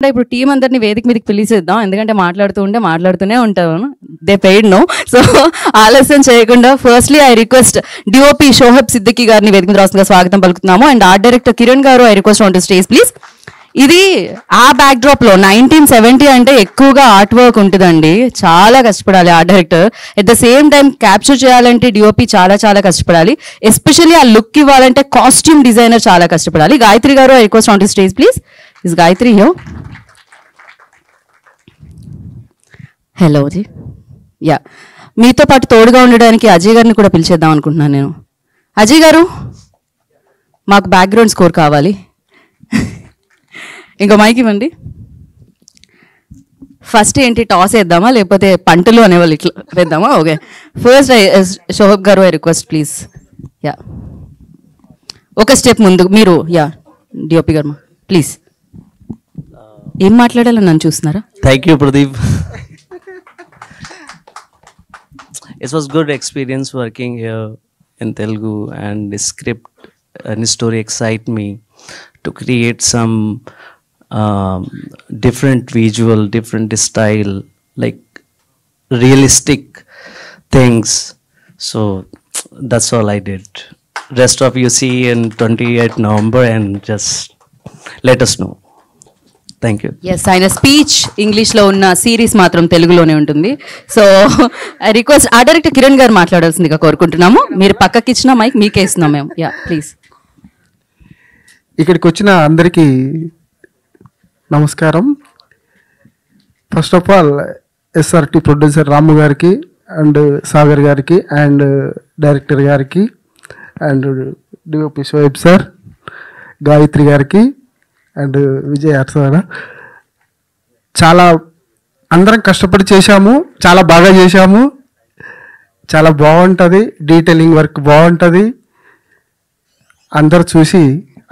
ఇట్లా ఇప్పుడు టీం అందరినీ వేదిక మీదకి పిలిచేద్దాం, ఎందుకంటే మాట్లాడుతూనే ఉంటాను. They paid no. సో ఆలస్యం చేయకుండా firstly I request DOP Shohab Siddiqui గారిని వేదిక మీద రాష్ట్రంగా స్వాగతం పలుకుతున్నాము. And art director Kiran garu, I request on to stage please. ఇది ఆ బ్యాక్డ్రాప్ లో 1970 అంటే ఎక్కువగా ఆర్ట్ వర్క్ ఉంటుందండి, చాలా కష్టపడాలి art director. At the same time capture చేయాలంటే డిఓపి చాలా కష్టపడాలి. ఎస్పెషల్లీ ఆ లుక్ ఇవ్వాలంటే కాస్ట్యూమ్ డిజైనర్ చాలా కష్టపడాలి. Gayatri garu, I request on to stage please. Is Gayatri here? Hello ji. Yeah, మీతో పాటు తోడుగా ఉండడానికి అజయ్ గారిని కూడా పిలిచేద్దాం అనుకుంటున్నాను నేను. అజయ్ గారు, మాకు బ్యాక్గ్రౌండ్ స్కోర్ కావాలి. ఇంకో మైక్ ఇవ్వండి. ఫస్ట్ ఏంటి, టాస్ వేద్దామా లేకపోతే పంటలు అనేవాళ్ళు ఇట్లా వేద్దామా? ఓకే, ఫస్ట్ షోహబ్ గారు, ఐ రిక్వెస్ట్ ప్లీజ్. యా, ఒక స్టెప్ ముందు మీరు. యా, డిఓపి గారు ప్లీజ్. ఏం మాట్లాడాలని నన్ను చూస్తున్నారా? Thank you Pradeep. It was good experience working here in Telugu, and the script and the story excite me to create some different visual, different style, like realistic things. So that's all I did. Rest of you see in 28th November, and just let us know. Thank you. Yes, ఆయన speech ఇంగ్లీష్లో ఉన్న series మాత్రం తెలుగులోనే ఉంటుంది. So I request ఆ director Kiran garu మాట్లాడాల్సిందిగా కోరుకుంటున్నాము. మీరు పక్కకి ఇచ్చిన మైక్ మీకే ఇస్తున్నాం మేము. Yeah please. ఇక్కడికి వచ్చిన అందరికీ నమస్కారం. First of all SRT producer Ramu గారికి అండ్ సాగర్ గారికి అండ్ డైరెక్టర్ గారికి and DOP Shoaib sir, Gayatri గారికి అండ్ విజయ్ సార్, చాలా అందరం కష్టపడి చేశాము, చాలా బాగా చేశాము, చాలా బాగుంటుంది, డీటెయిలింగ్ వర్క్ బాగుంటుంది, అందరు చూసి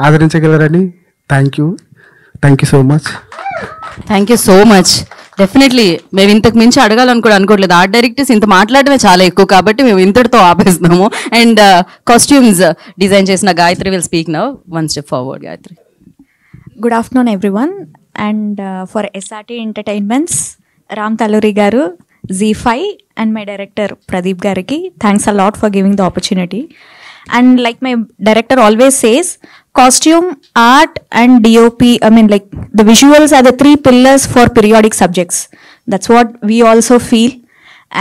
ఆదరించగలరని. Thank you so much. Thank you so much. Definitely మేము ఇంతకు మించి అడగాలని కూడా అనుకోవట్లేదు. ఆర్ట్ డైరెక్టర్స్ ఇంత మాట్లాడమే చాలా ఎక్కువ, కాబట్టి మేము ఇంతటితో ఆపేస్తున్నాము. అండ్ కాస్ట్యూమ్స్ డిజైన్ చేసిన Gayatri will speak now. One step forward Gayatri. Good afternoon everyone, and for SRT Entertainments, Ram Taluri garu, Z5 and my director Pradeep gariki, thanks a lot for giving the opportunity. And like my director always says, costume, art and DOP, I mean like the visuals are the three pillars for periodic subjects. That's what we also feel,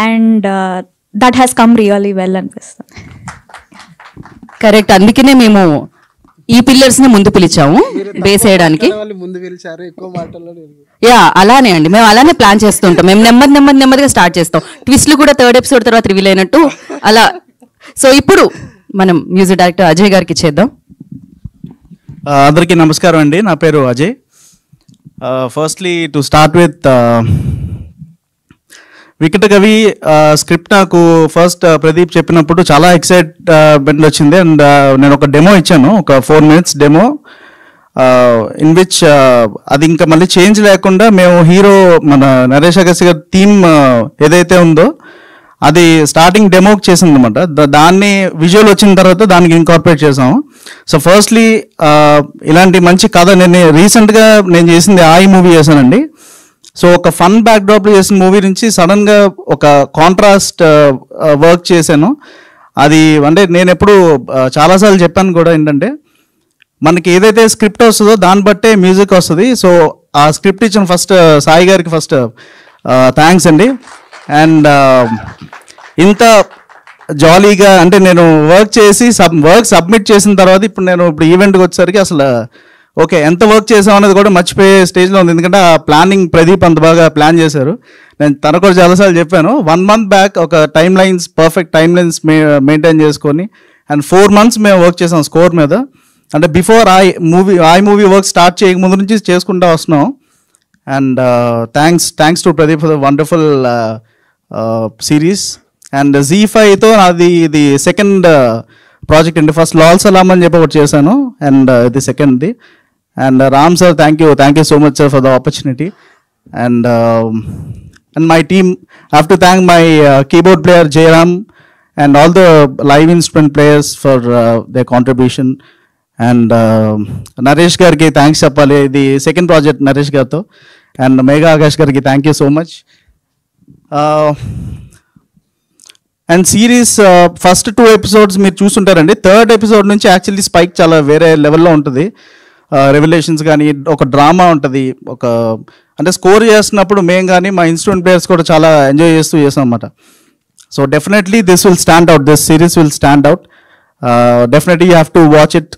and that has come really well అనిపిస్తుంది. Correct, అందుకనే మేము ఈ pillars ని ముందు పిలిచాము base వేయడానికి. Yeah, అలానే అండి, మేము అలానే ప్లాన్ చేస్తుంటాం. మేము నెమ్మదిగా స్టార్ట్ చేస్తాం. ట్విస్ట్లు కూడా థర్డ్ ఎపిసోడ్ తర్వాత రివీల్ అయినట్టు అలా. సో ఇప్పుడు మనం మ్యూజిక్ డైరెక్టర్ అజయ్ గారికి ఇచ్చేద్దాం. అందరికీ నమస్కారం అండి, నా పేరు Ajay. Firstly to start with Vikata Kavi script నాకు ఫస్ట్ ప్రదీప్ చెప్పినప్పుడు చాలా ఎక్సైట్మెంట్ వచ్చింది. అండ్ నేను ఒక డెమో ఇచ్చాను, ఒక 4 minutes డెమో, ఇన్ విచ్ అది ఇంకా మళ్ళీ చేంజ్ లేకుండా మేము హీరో మన నరేష్ అగస్త్య గారి థీమ్ ఏదైతే ఉందో అది స్టార్టింగ్ డెమోకి చేసింది అనమాట. దాన్ని విజువల్ వచ్చిన తర్వాత దానికి ఇన్కార్పొరేట్ చేసాము. సో ఫస్ట్లీ ఇలాంటి మంచి కథ నేను రీసెంట్గా చేసింది ఆయి మూవీ చేశానండి. సో ఒక ఫన్ బ్యాక్డ్రాప్లో చేసిన మూవీ నుంచి సడన్గా ఒక కాంట్రాస్ట్ వర్క్ చేశాను. అది అంటే నేను ఎప్పుడు చాలాసార్లు చెప్పాను కూడా, ఏంటంటే మనకి ఏదైతే స్క్రిప్ట్ వస్తుందో దాన్ని బట్టే మ్యూజిక్ వస్తుంది. సో ఆ స్క్రిప్ట్ ఇచ్చిన ఫస్ట్ సాయి గారికి ఫస్ట్ థ్యాంక్స్ అండి. అండ్ ఇంత జాలీగా అంటే నేను వర్క్ చేసి వర్క్ సబ్మిట్ చేసిన తర్వాత ఇప్పుడు ఈవెంట్కి వచ్చేసరికి అసలు ఓకే ఎంత వర్క్ చేసాం అనేది కూడా మర్చిపోయే స్టేజ్లో ఉంది. ఎందుకంటే ఆ ప్లానింగ్ ప్రదీప్ అంత బాగా ప్లాన్ చేశారు. నేను తన కూడా చాలాసార్లు చెప్పాను, 1 month బ్యాక్ ఒక పర్ఫెక్ట్ టైమ్ లైన్స్ మెయింటైన్ చేసుకొని అండ్ 4 months మేము వర్క్ చేసాం స్కోర్ మీద. అంటే before I movie work start చేయకముందు నుంచి చేసుకుంటూ వస్తున్నాం. And thanks to Pradeep for the wonderful series. And Z5తో నాది ఇది సెకండ్ ప్రాజెక్ట్ అండి. ఫస్ట్ లాల్ సలాం అని చెప్పి ఒకటి చేశాను, అండ్ ఇది సెకండ్ది. And Ram sir, thank you so much sir for the opportunity. And my team, I have to thank my keyboard player Jairam and all the live instrument players for their contribution. And Naresh గారికి thanks చెప్పాలి, ఇది second project Naresh గారితో. And Megha Akash గారికి thank you so much. And series first 2 episodes మీరు చూస్తుంటారండి. 3rd episode నుంచి actually spike చాలా వేరే లెవెల్లో ఉంటుంది. రెవల్యూషన్స్ కానీ ఒక డ్రామా ఉంటుంది, ఒక అంటే స్కోర్ చేస్తున్నప్పుడు మేము కానీ మా ఇన్స్ట్రుమెంట్ ప్లేయర్స్ కూడా చాలా ఎంజాయ్ చేస్తూ చేస్తాం అన్నమాట. So definitely this will stand out, this series will stand out. Definitely you have to watch it.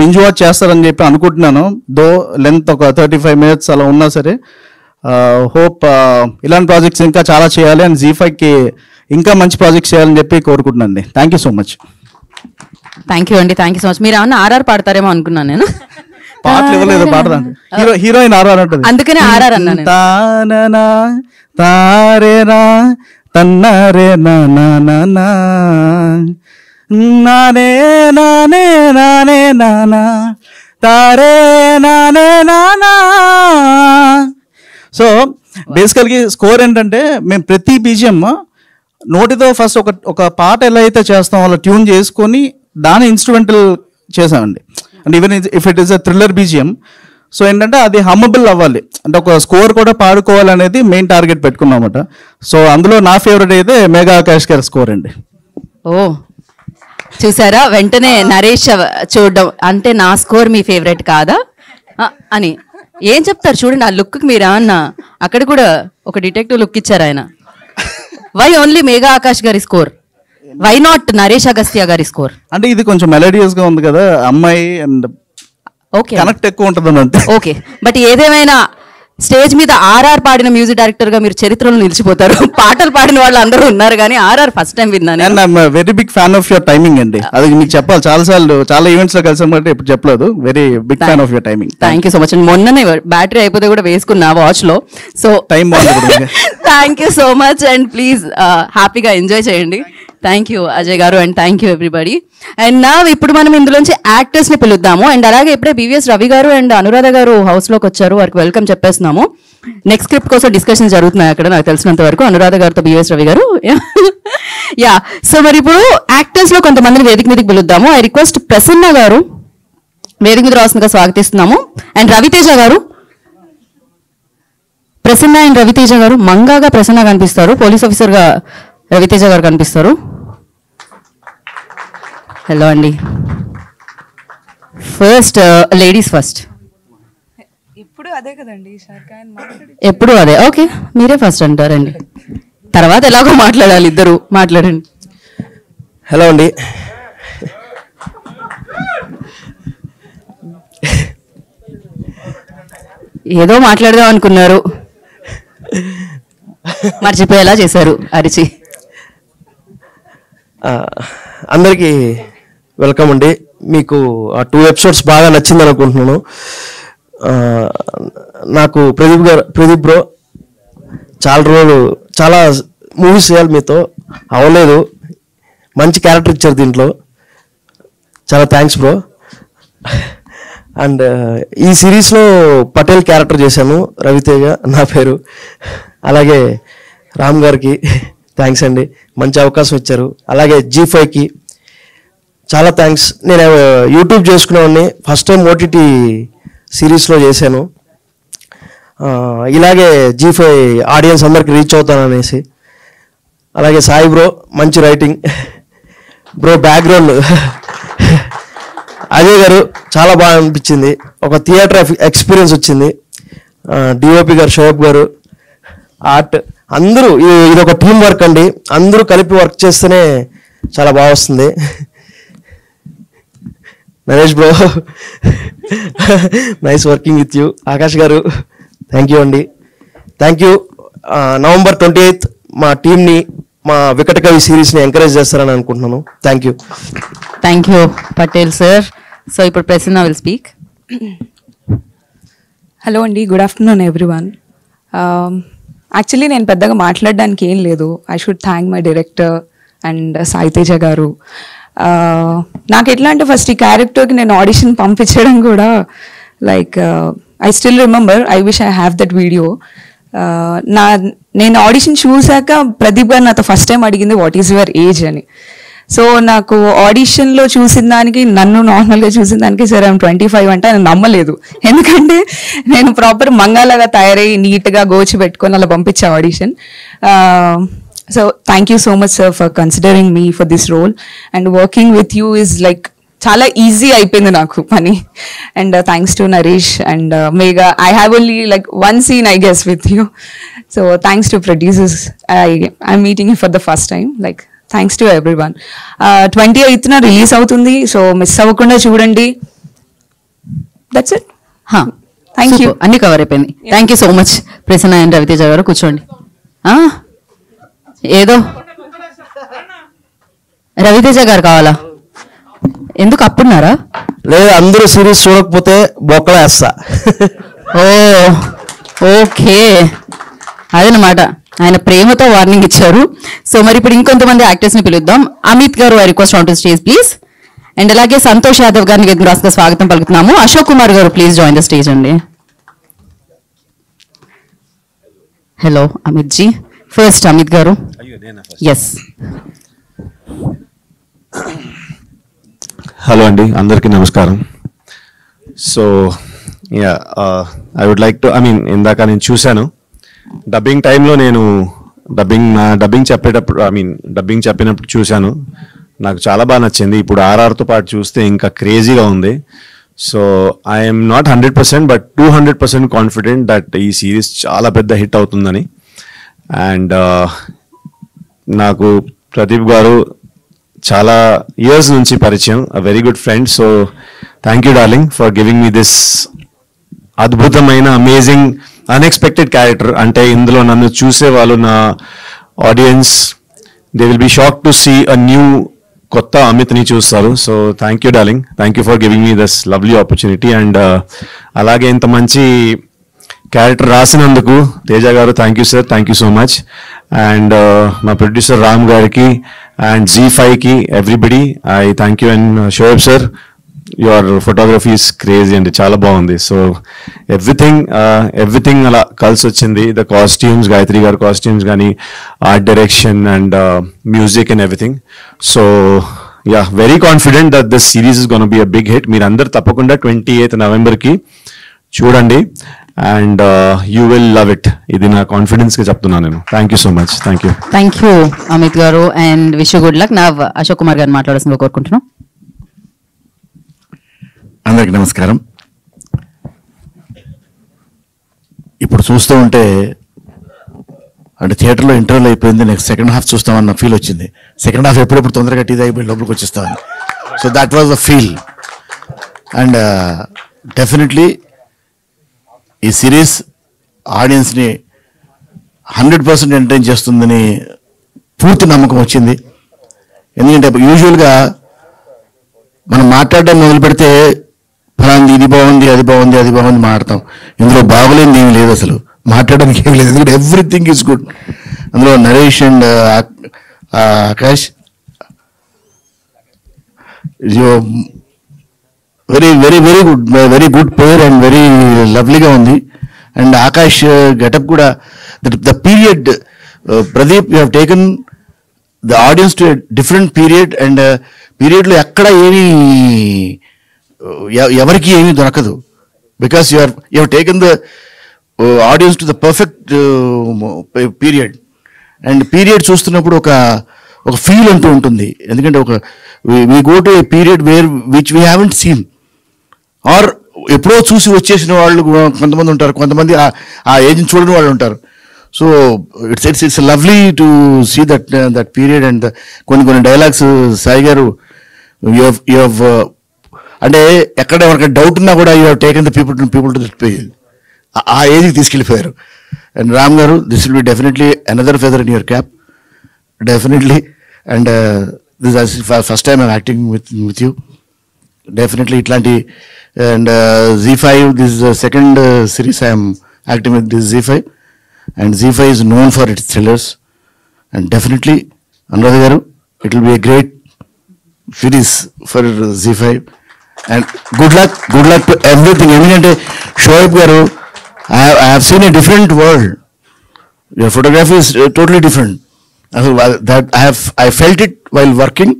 Binge watch చేస్తారని చెప్పి అనుకుంటున్నాను, దో లెంత్ ఒక 35 minutes అలా ఉన్నా సరే. హోప్ ఇలాంటి ప్రాజెక్ట్స్ ఇంకా చాలా చేయాలి అండ్ Z5కి ఇంకా మంచి ప్రాజెక్ట్స్ చేయాలని చెప్పి కోరుకుంటున్నాను. Thank you so much. Thank you అండి, థ్యాంక్ యూ సో మచ్. మీరు ఏమన్నా ఆర్ఆర్ పాడతారేమో అనుకున్నాను నేను. పాటలు ఇవ్వలేదు, పాడదాం. హీరోయిన్ ఆర్ఆర్ ఉంటుంది, అందుకనే ఆర్ఆర్ అన్నాను. తాననా తారేనా తన్నారే నానా నానే నానే నానే నానా తారే నానే నానా. సో బేసికల్గా స్కోర్ ఏంటంటే మేము ప్రతి బీజిఎం నోటితో ఫస్ట్ ఒక పాట ఎలా అయితే చేస్తామో అలా ట్యూన్ చేసుకొని దాని ఇన్స్ట్రుమెంటల్ చేసామండి. And even if it is a thriller BGM, so ఏంటంటే అది హమ్మబుల్ అవ్వాలి, అంటే ఒక స్కోర్ కూడా పాడుకోవాలనేది మెయిన్ టార్గెట్ పెట్టుకున్నాం అన్నమాట. సో అందులో నా ఫేవరెట్ అయితే మేఘా ఆకాష్ గారి స్కోర్ అండి. ఓ చూసారా, వెంటనే నరేష్ చూడడం అంటే నా స్కోర్ మీ ఫేవరెట్ కాదా అని ఏం చెప్తారు చూడండి. ఆ లుక్ మీరా అన్న అక్కడ కూడా ఒక డిటెక్టివ్ లుక్ ఇచ్చారు ఆయన. వై ఓన్లీ మేఘా ఆకాష్ గారి score, why not Naresh Agastya గారి స్కోర్? అంటే ఇది కొంచెం మెలోడియస్ గా ఉంది కదా, అమ్మాయి అండ్ ఓకే కనెక్ట్ ఎక్కువ ఉంటుంది అంతే. ఓకే, బట్ ఏదేమైనా స్టేజ్ మీద ఆర్ఆర్ పాడిన మ్యూజిక్ డైరెక్టర్ గా మీరు చరిత్రలో నిలిచిపోతారు. పాటలు పాడిన వాళ్ళు అందరూ ఉన్నారు కానీ ఆర్ఆర్ ఫస్ట్ టైం విన్నాను. And I'm very big fan of your timing అండి, అది మీకు చెప్పాలి, చాలా ఈవెంట్స్ లో కలిసాం కాబట్టి ఇప్పుడు చెప్పలేదు. Very big fan of your timing. Thank you so much. మొన్ననే బ్యాటరీ అయిపోతే కూడా వేసుకున్నా వాచ్ లో. సో టైం బాగుంది. Thank you so much and please హ్యాపీగా ఎంజాయ్ చేయండి. Thank you Ajay garu and thank you everybody. And నా ఇప్పుడు మనం ఇందులోంచి యాక్టర్స్ ని పిలుద్దాము. అండ్ అలాగే ఇప్పుడే BVS రవి గారు అండ్ అనురాధ గారు హౌస్ లోకి వచ్చారు, వారికి వెల్కమ్ చెప్పేస్తున్నాము. నెక్స్ట్ స్క్రిప్ట్ కోసం డిస్కషన్స్ జరుగుతున్నాయి అక్కడ నాకు తెలిసినంత వరకు, అనురాధ గారితో BVS రవి గారు. యా, సో మరి ఇప్పుడు యాక్టర్స్ లో కొంతమందిని వేదిక మీదకి పిలుద్దాము. ఐ రిక్వెస్ట్ ప్రసన్న గారు వేదిక మీద రాస్తుందిగా స్వాగతిస్తున్నాము. అండ్ రవితేజ గారు, ప్రసన్న అండ్ రవితేజ గారు, మంగాగా ప్రసన్న కనిపిస్తారు, పోలీస్ ఆఫీసర్ గా రవితేజ గారు కనిపిస్తారు. హలో అండి. First ladies first. ఎప్పుడు అదే కదండి, ఎప్పుడు అదే. ఓకే, మీరే ఫస్ట్ అంటారండి, తర్వాత ఎలాగో మాట్లాడాలి, ఇద్దరు మాట్లాడండి. హలో అండి. ఏదో మాట్లాడదాం అనుకున్నారు, మర్చిపోయేలా చేశారు అరిచి. అందరికీ వెల్కమ్ అండి. మీకు ఆ 2 episodes బాగా నచ్చింది అనుకుంటున్నాను. నాకు ప్రదీప్ బ్రో చాలా మూవీస్ చేయాలి మీతో, అవ్వలేదు. మంచి క్యారెక్టర్ ఇచ్చారు దీంట్లో, చాలా థ్యాంక్స్ బ్రో. అండ్ ఈ సిరీస్లో పటేల్ క్యారెక్టర్ చేశాను, రవితేజ నా పేరు. అలాగే రామ్ గారికి థ్యాంక్స్ అండి, మంచి అవకాశం ఇచ్చారు. అలాగే Z5కి చాలా థ్యాంక్స్. నేను యూట్యూబ్ చేసుకునేవాడిని, ఫస్ట్ టైం OTT సిరీస్లో చేశాను. ఇలాగే Z5 ఆడియన్స్ అందరికి రీచ్ అవుతాననేసి. అలాగే సాయి బ్రో మంచి రైటింగ్ బ్రో, బ్యాక్గ్రౌండ్ అజయ్ గారు చాలా బాగా అనిపించింది, ఒక థియేటర్ ఎక్స్పీరియన్స్ వచ్చింది. DOP గారు, షోయబ్ గారు, ఆర్ట్ అందరూ, ఇది ఒక టీం వర్క్ అండి, అందరూ కలిపి వర్క్ చేస్తేనే చాలా బాగా వస్తుంది. Naresh bro nice working with you. Akash గారు థ్యాంక్ యూ అండి, థ్యాంక్ యూ. November 28th మా టీంని, మా వికటకవి సిరీస్ని ఎంకరేజ్ చేస్తారని అనుకుంటున్నాను. Thank you. Thank you Patel sir. So ఇప్పుడు ప్రసన్న విల్ స్పీక్. హలో అండి, గుడ్ ఆఫ్టర్నూన్ ఎవ్రీవన్. యాక్చువల్లీ నేను పెద్దగా మాట్లాడడానికి ఏం లేదు. I should thank my director and Sai Teja గారు. నాకు ఎట్లా అంటే ఫస్ట్ ఈ క్యారెక్టర్కి నేను ఆడిషన్ పంపించడం కూడా like I still remember, I wish I have that video. నేను ఆడిషన్ చూసాక ప్రదీప్ గారు నాతో ఫస్ట్ టైం అడిగింది వాట్ ఈస్ యువర్ ఏజ్ అని. సో నాకు ఆడిషన్లో చూసిన దానికి నన్ను నార్మల్గా చూసిన దానికి సరే 25 అంటే ఆయన నమ్మలేదు. ఎందుకంటే నేను ప్రాపర్ మంగాలాగా తయారై నీట్గా గోచి పెట్టుకొని అలా పంపించా audition. So thank you so much sir for considering me for this role and working with you is like చాలా ఈజీ అయిపోయింది నాకు పని. And thanks to Naresh and Megha. I have only like one scene I guess with you. So thanks to producers. I'm meeting you for the first time. Like thanks to everyone. 28th release అవుతుంది, so miss అవ్వకుండా చూడండి. That's it. Thank you. అన్ని cover అయిపోయింది. Thank you so much. Prasanna and Raviteja garu కూర్చోండి. ఏదో రవితేజ గారు కావాలా? ఎందుకు అప్పుడున్నారా? లేదు, అందరూ సిరీస్ చూడకపోతే బొక్కలేస్తా. ఓ ఓకే, అదనమాట. ఆయన ప్రేమతో వార్నింగ్ ఇచ్చారు. సో మరి ఇప్పుడు ఇంకొంతమంది యాక్టర్స్ ని పిలుద్దాం. అమిత్ గారు I request on to stage please. And అలాగే సంతోష్ యాదవ్ గారిని వేదిక రాష్ట్ర స్వాగతం పలుకుతున్నాము. Ashok Kumar garu please join the stage అండి. Hello Amit ji. First Amit garu. Yes. Hello అండి, అందరికీ నమస్కారం. So yeah, I would like to ఇందాక నేను చూశాను డబ్బింగ్ టైంలో, నేను డబ్బింగ్ చెప్పినప్పుడు చూశాను. నాకు చాలా బాగా నచ్చింది. ఇప్పుడు ఆర్ఆర్తో పాటు చూస్తే ఇంకా క్రేజీగా ఉంది. So I'm not 100% but 200% confident that ఈ సిరీస్ చాలా పెద్ద హిట్ అవుతుందని. అండ్ నాకు ప్రదీప్ గారు చాలా ఇయర్స్ నుంచి పరిచయం, very good friend. So thank you darling for giving me this అద్భుతమైన అమేజింగ్ అన్ఎక్స్పెక్టెడ్ క్యారెక్టర్. అంటే ఇందులో నన్ను చూసే వాళ్ళు, నా audience, they will be shock to see a new కొత్త అమిత్ని చూస్తారు. So thank you darling, thank you for giving me this lovely opportunity. And అలాగే ఇంత మంచి క్యారెక్టర్ రాసినందుకు Teja garu thank you sir, thank you so much. And మా producer Ram గారికి and Z5కి everybody I thank you. And Shoaib sir, your photography is crazy అండి, చాలా బాగుంది. So everything అలా కలిసి వచ్చింది. ద కాస్ట్యూమ్స్, గాయత్రి గారి కాస్ట్యూమ్స్ కానీ, art direction and music and everything. So yeah, very confident that this series is gonna be a big hit. మీరు అందరు తప్పకుండా 28th నవంబర్కి చూడండి and you will love it. ఇది నా కాన్ఫిడెన్స్ గా చెప్తున్నాను నేను. Thank you so much. Thank you. Thank you Amit garu and wish good luck. నా అశోక్ కుమార్ గారిని మాట్లాడాల్సిందిగా కోరుకుంటున్నాం. అందరికి నమస్కారం. ఇప్పుడు చూస్తూ ఉంటే అంటే థియేటర్లో ఇంటర్వ్యూలు అయిపోయింది, నెక్స్ట్ సెకండ్ హాఫ్ చూస్తామన్న ఫీల్ వచ్చింది. సెకండ్ హాఫ్ ఎప్పుడెప్పుడు తొందరగా టీ అయిపోయి లోపలికి వచ్చేస్తామని. So that was the feel. And definitely ఈ సిరీస్ ఆడియన్స్ని 100% ఎంటర్టైన్ చేస్తుందని పూర్తి నమ్మకం వచ్చింది. ఎందుకంటే యూజువల్గా మనం మాట్లాడడం మొదలు పెడితే ఫలాంది ఇది బాగుంది, అది బాగుంది, అది బాగుంది మాట్లాడతాం. ఇందులో బాగోలేనిది ఏమి లేదు, అసలు మాట్లాడడానికి ఏమి లేదు. ఎందుకంటే ఎవ్రీథింగ్ ఈజ్ గుడ్. అందులో Naresh and Akash very very very good, very good pair and very లవ్లీగా ఉంది. అండ్ ఆకాష్ గెటప్ కూడా, the period Pradeep you have taken the audience to different period. And పీరియడ్లో ఎక్కడ ఏమీ ఎవరికి ఏమీ దొరకదు. Because you have taken the audience to the perfect period. And period చూస్తున్నప్పుడు ఒక ఫీల్ అంటూ ఉంటుంది. ఎందుకంటే we go to a period where which we haven't seen, or ఎప్పుడో చూసి వచ్చేసిన వాళ్ళు కొంతమంది ఉంటారు, కొంతమంది ఆ ఏజ్ని చూడని వాళ్ళు ఉంటారు. So it's lovely to see that period. And కొన్ని dialogues Sai garu you have అంటే ఎక్కడ ఎవరికైనా డౌట్ ఉన్నా కూడా you have taken the people to that period, ఆ ఏజ్కి తీసుకెళ్ళిపోయారు. And Ram garu, this will be definitely another feather in your cap, definitely. And this first time I'm acting with you, definitely ఇట్లాంటి. And Z5, this is the second series I am acting with this Z5, and Z5 is known for its thrillers, and definitely Anuradha garu, it will be a great series for Z5, and good luck to everything. Eminente Shoaib garu, I have seen a different world. Your photography is totally different. That I felt it while working,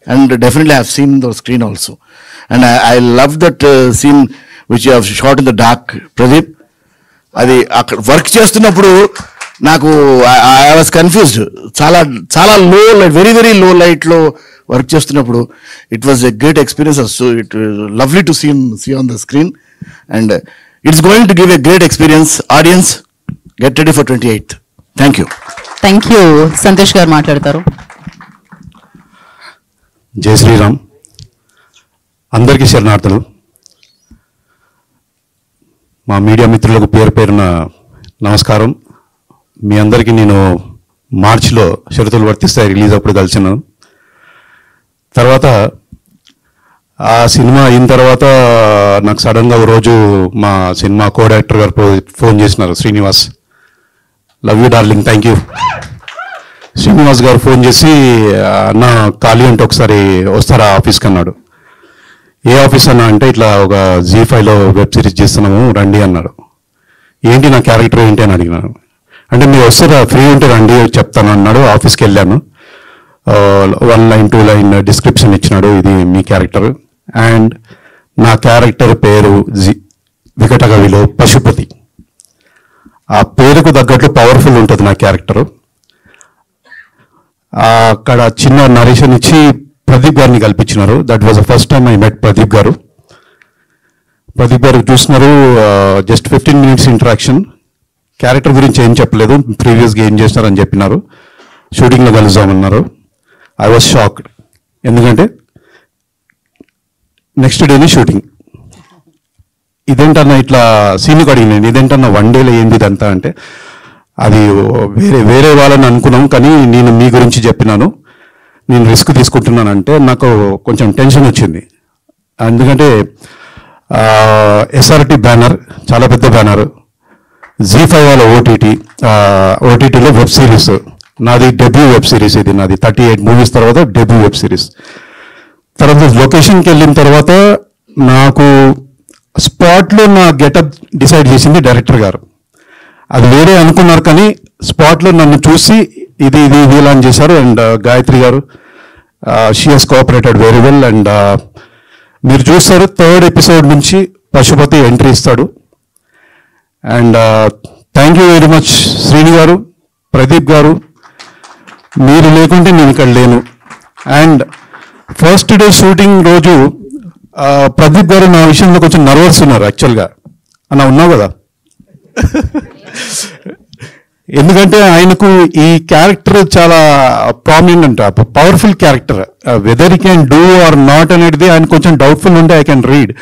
and definitely I have seen the screen also. And I love that scene which you have shot in the dark, Pradeep. అది అక్కడ work చేస్తున్నప్పుడు నాకు I was confused. చాలా చాలా లో light, very very low లైట్లో work చేస్తున్నప్పుడు it was a great experience. So it lovely to see on the screen and it's going to give a great experience. Audience get ready for 28th. Thank you. Thank you. Santosh garu మాట్లాడతారు. జై శ్రీరామ్. అందరికీ శరణార్థులు. మా media మిత్రులకు పేరు పేరున నమస్కారం. మీ అందరికీ నేను మార్చిలో షరతులు వర్తిస్తాయి రిలీజ్ అప్పుడు కలిసినాను. తర్వాత ఆ సినిమా అయిన తర్వాత నాకు సడన్గా ఒక రోజు మా సినిమా కో డైరెక్టర్ గారు ఫోన్ చేసినారు, Srinivas. Love you darling, thank you. Srinivas గారు ఫోన్ చేసి, అన్న ఖాళీ అంటే ఒకసారి వస్తారా ఆఫీస్కి అన్నాడు. ఏ ఆఫీస్ అన్నా అంటే ఇట్లా ఒక జీ5లో వెబ్ సిరీస్ చేస్తున్నాము రండి అన్నాడు. ఏంటి నా క్యారెక్టర్ ఏంటి అని అడిగినాను. అంటే మీరు వస్తారా, ఫ్రీ ఉంటే రండి చెప్తాను అన్నాడు. ఆఫీస్కి వెళ్ళాను. 1 లైన్ 2 లైన్ డిస్క్రిప్షన్ ఇచ్చినాడు, ఇది మీ క్యారెక్టర్. అండ్ నా క్యారెక్టర్ పేరు వికటకవిలో పశుపతి. ఆ పేరుకు తగ్గట్లు పవర్ఫుల్ ఉంటుంది నా క్యారెక్టర్. అక్కడ చిన్న నరేషన్ ఇచ్చి ప్రదీప్ గారిని కల్పించినారు. That was the first time I met Pradeep గారు. ప్రదీప్ గారు చూసినారు, జస్ట్ 15 minutes ఇంటరాక్షన్. క్యారెక్టర్ గురించి ఏం చెప్పలేదు, ప్రీవియస్గా ఏం చేసినారని చెప్పినారు. షూటింగ్లో కలుద్దామన్నారు. I was shocked. ఎందుకంటే నెక్స్ట్ డేనే షూటింగ్. ఇదేంటన్నా ఇట్లా సీన్కి అడిగినాను, ఇదేంటన్నా 1 dayలో ఏంది ఇదంతా అంటే, అది వేరే వాళ్ళని అనుకున్నాం కానీ నేను మీ గురించి చెప్పినాను, నేను రిస్క్ తీసుకుంటున్నానంటే నాకు కొంచెం టెన్షన్ వచ్చింది. ఎందుకంటే ఎస్ఆర్టీ బ్యానర్, చాలా పెద్ద బ్యానర్, జీ5 వాళ్ళ ఓటీటీలో వెబ్ సిరీస్. నాది డెబ్యూ వెబ్ సిరీస్. ఇది నాది 38 movies తర్వాత డెబ్యూ వెబ్ సిరీస్. తర్వాత లొకేషన్కి వెళ్ళిన తర్వాత నాకు స్పాట్లో నా గెటప్ డిసైడ్ చేసింది డైరెక్టర్ గారు. అది వేరే అనుకున్నారు కానీ స్పాట్లో నన్ను చూసి ఇది ఇది ఇది ఇలా అని చేశారు. అండ్ గాయత్రి గారు, she has cooperated very well. And మీరు చూస్తారు 3rd episode నుంచి పశుపతి ఎంట్రీ ఇస్తాడు. And thank you very much Srini గారు, ప్రదీప్ గారు. మీరు లేకుంటే నేను ఇక్కడ లేను. అండ్ ఫస్ట్ డే షూటింగ్ రోజు ప్రదీప్ గారు నా విషయంలో కొంచెం నర్వస్ ఉన్నారు యాక్చువల్గా. అన్న ఉన్నావు కదా, ఎందుకంటే ఆయనకు ఈ క్యారెక్టర్ చాలా ప్రామినెంట్, పవర్ఫుల్ క్యారెక్టర్. వెదర్ ఈ క్యాన్ డూ ఆర్ నాట్ అనేది ఆయన కొంచెం డౌట్ఫుల్ ఉంటే I can read.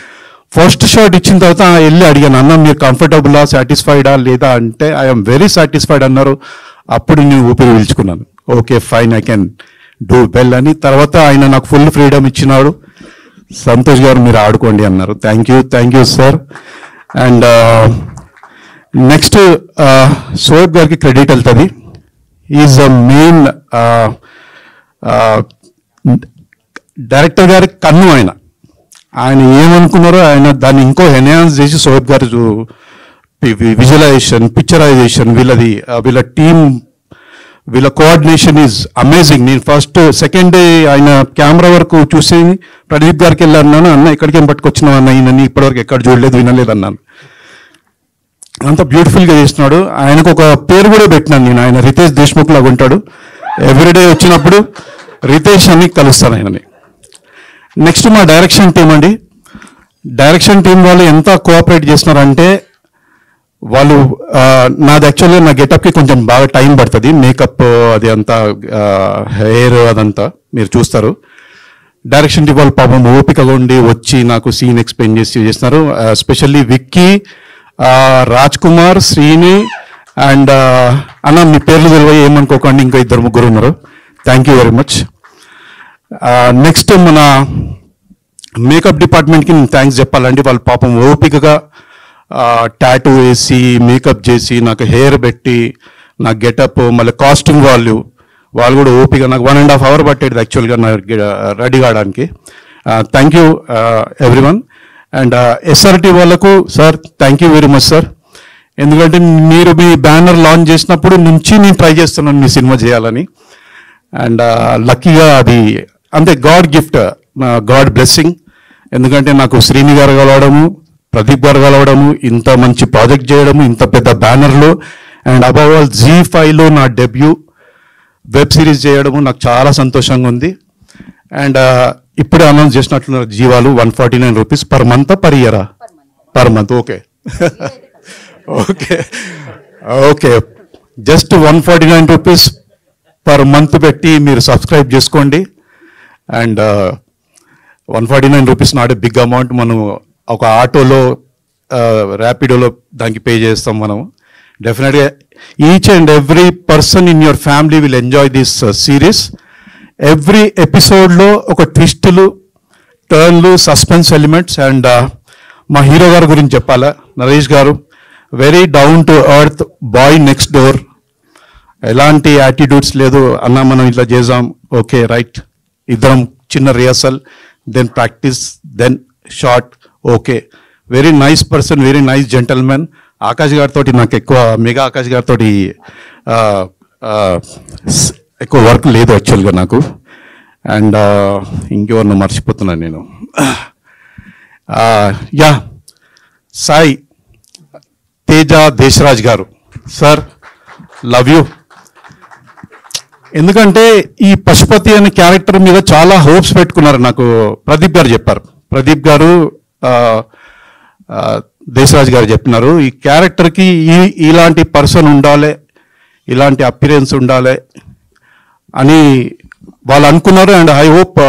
First shot ఇచ్చిన తర్వాత వెళ్ళి అడిగాను, అన్న మీరు కంఫర్టబుల్లా, సాటిస్ఫైడా లేదా అంటే ఐఎమ్ వెరీ సాటిస్ఫైడ్ అన్నారు. అప్పుడు నేను ఊపిరి పీల్చుకున్నాను. Okay fine, I can do well అని. తర్వాత ఆయన నాకు ఫుల్ ఫ్రీడమ్ ఇచ్చినాడు. సంతోష్ గారు మీరు ఆడుకోండి అన్నారు. Thank you sir. And next Soyab గారికి క్రెడిట్ వెళ్తుంది. ఈజ్ ద మెయిన్ డైరెక్టర్ గారి కన్ను. ఆయన ఏమనుకున్నారో ఆయన దాన్ని ఇంకో ఎన్హాన్స్ చేసి సోయబ్ గారు విజువలైజేషన్, పిక్చరైజేషన్, వీళ్ళ టీమ్, వీళ్ళ కోఆర్డినేషన్ ఈజ్ అమేజింగ్. నేను సెకండ్ డే ఆయన కెమెరా వరకు చూసి ప్రదీప్ గారికి వెళ్ళాను, అన్న ఇక్కడికేం పట్టుకొచ్చినావు అన్న, ఈయనని ఇప్పటివరకు ఎక్కడ చూడలేదు, వినలేదు అన్నాను. అంత బ్యూటిఫుల్గా చేస్తున్నాడు. ఆయనకు ఒక పేరు కూడా పెట్టినాను నేను, ఆయన రితేష్ దేశ్ముఖ్ లాగా ఉంటాడు. ఎవ్రీడే వచ్చినప్పుడు రితేష్ అని కలుస్తాను ఆయనని. నెక్స్ట్ మా డైరెక్షన్ టీం అండి. డైరెక్షన్ టీం వాళ్ళు ఎంత కోఆపరేట్ చేస్తున్నారంటే, వాళ్ళు నాది యాక్చువల్గా నా గెటప్కి కొంచెం బాగా టైం పడుతుంది. మేకప్ అది అంతా, హెయిర్ అదంతా మీరు చూస్తారు. డైరెక్షన్ టీం వాళ్ళు పాపం ఓపికగా ఉండి వచ్చి నాకు సీన్ ఎక్స్ప్లెయిన్ చేస్తున్నారు. ఎస్పెషల్లీ విక్కీ, రాజ్ కుమార్, శ్రీని అండ్ అన్న మీ పేర్లు తెలియ ఏమనుకోకండి, ఇంకా 2-3 ఉన్నారు. Thank you very much. Next మన మేకప్ డిపార్ట్మెంట్కి నేను థ్యాంక్స్ చెప్పాలండి. వాళ్ళు పాపం ఓపికగా టాటూ వేసి మేకప్ చేసి నాకు హెయిర్ పెట్టి నా గెటప్, మళ్ళీ కాస్ట్యూమ్ వాళ్ళు కూడా ఓపిక. నాకు 1.5 hours పట్టేది యాక్చువల్గా నా రెడీ కావడానికి. Thank you everyone. And SRT వాళ్ళకు sir thank you very much sir. ఎందుకంటే మీరు మీ బ్యానర్ లాంచ్ చేసినప్పుడు నుంచి నేను ట్రై చేస్తున్నాను మీ సినిమా చేయాలని. అండ్ లక్కీగా అది అంతే గాడ్ గిఫ్ట్, గాడ్ బ్లెస్సింగ్. ఎందుకంటే నాకు శ్రీని గారు కలవడము, ప్రదీప్ గారు కలవడము, ఇంత మంచి ప్రాజెక్ట్ చేయడము, ఇంత పెద్ద బ్యానర్లో, అండ్ అబవ్ ఆల్ ZEE5లో నా డెబ్యూ వెబ్ సిరీస్ చేయడము నాకు చాలా సంతోషంగా ఉంది. అండ్ ఇప్పుడే అనౌన్స్ చేసినట్లున్నారు జీవాలు 149 రూపీస్ పర్ మంత్ పర్ ఇయరా? Per month. Okay okay okay, just 149 rupees per month పెట్టి మీరు సబ్స్క్రైబ్ చేసుకోండి. And 149 rupees not a big amount. మనం ఒక ఆటోలో, ర్యాపిడోలో దానికి పే చేస్తాం మనం. డెఫినెట్గా each and every person in your family will enjoy this series. Every ఎపిసోడ్లో ఒక ట్విస్టులు, టర్న్లు, సస్పెన్స్ ఎలిమెంట్స్. అండ్ మా హీరో గారి గురించి చెప్పాలా, Naresh garu very down to earth bye next door. ఎలాంటి యాటిట్యూడ్స్ లేదు, అన్న మనం ఇట్లా చేద్దాం, ఓకే రైట్, ఇద్దరం చిన్న rehearsal, then practice, then short, okay. Very nice person, very nice gentlemen. Akash గారితో నాకు ఎక్కువ, మెగా ఆకాష్ గారితో ఎక్కువ వర్క్ లేదు యాక్చువల్గా నాకు. అండ్ ఇంకెవరిని మర్చిపోతున్నాను నేను. యా, సాయి తేజ దేశరాజ్ గారు సార్, లవ్ యూ. ఎందుకంటే ఈ పశుపతి అనే క్యారెక్టర్ మీద చాలా హోప్స్ పెట్టుకున్నారు. నాకు ప్రదీప్ గారు చెప్పారు, ప్రదీప్ గారు దేశరాజ్ గారు చెప్పినారు, ఈ క్యారెక్టర్కి ఇలాంటి పర్సన్ ఉండాలి, ఇలాంటి అపిరెన్స్ ఉండాలి అని వాళ్ళు అనుకున్నారు. అండ్ ఐ హోప్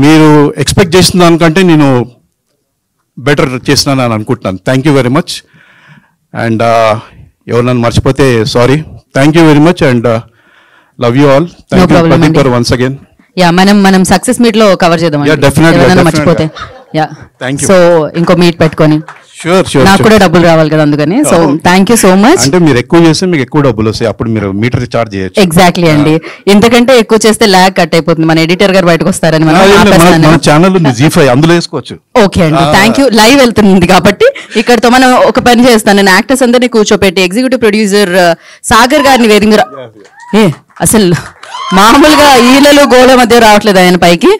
మీరు ఎక్స్పెక్ట్ చేసిన దానికంటే నేను బెటర్ చేసినాను అని అనుకుంటున్నాను. Thank you very much. And ఎవరు నన్ను మర్చిపోతే sorry. Thank you very much and love you all. Thank you Pradeep గారు వన్స్ అగైన్. యా, మనం సక్సెస్ మీట్ లో కవర్ చేద్దాం. మర్చిపోతే యా, సో ఇంకో మీట్ పెట్టుకొని నాకు కూడా డబ్బులు రావాలి కదా, అందుకని. So thank you so much. అంటే మీరు ఎక్కువ చేస్తే మీకు ఎక్కువ డబ్బులు వస్తాయి, అప్పుడు మీరు మీటర్ ఛార్జ్ చేయొచ్చు. ఎగ్జాక్ట్లీ అండి, ఇంతకంటే ఎక్కువ చేస్తే ల్యాగ్ కట్ అయిపోతుంది, మన ఎడిటర్ గారు బయటకు వస్తారని మన ఛానల్ ZEE5 అందులో వేసుకోవచ్చు. ఓకే అండి, థ్యాంక్ యూ. లైవ్ వెళ్తుంది కాబట్టి ఇక్కడతో మనం ఒక పని చేస్తాను, నేను యాక్టర్స్ అందరినీ కూర్చోపెట్టి ఎగ్జిక్యూటివ్ ప్రొడ్యూసర్ సాగర్ గారిని వేదిక, అసలు మామూలుగా ఈలలు గోళ మధ్య రావట్లేదు ఆయన పైకి,